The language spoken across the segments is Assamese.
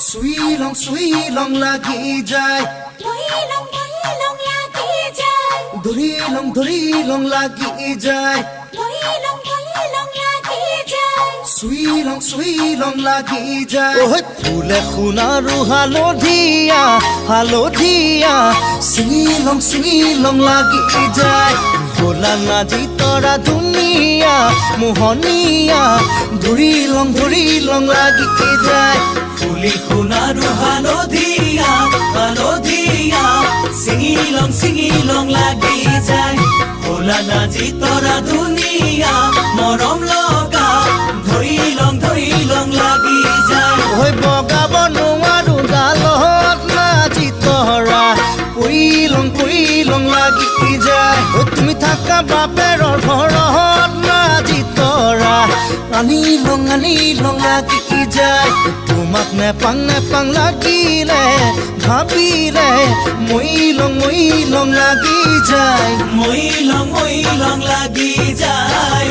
সুইলং লাগি যায় ধৰিলং লাগি যায় সুইলং লাগি যায় ওহ ফুলে সোণাৰু হালধীয়া সুইলং লাগি যায় ভোলা নাজি তৰা ধুনীয়া মোহনীয়া ধৰিলং লাগি যায় ফুলি সোণাৰু হালধীয়া ছিঙিলং লাগি যায় ভোলা নাজি তৰা ধুনীয়া মৰম লগা ধৰিলং লাগি যায় ঐ বগাব নোৱাৰো গালত নাজি তৰা পৰিলং লাগি যায় ঐ তুমি থাকা বাপেৰৰ ঘৰত নাজি তৰা আনিলং লাগি যায় তোমাক নেপাং লাগিলে ভাবিলে মইলং লাগি যায় মইলং লাগি যায়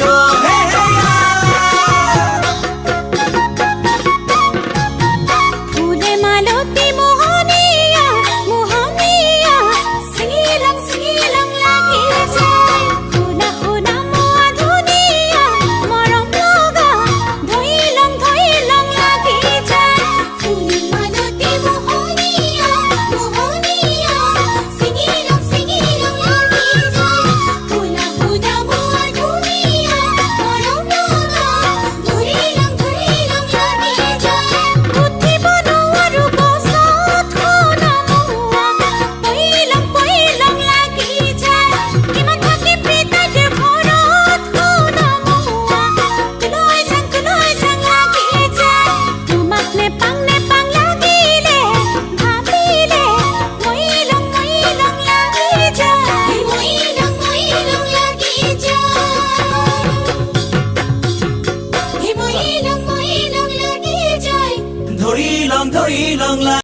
ধৰিলং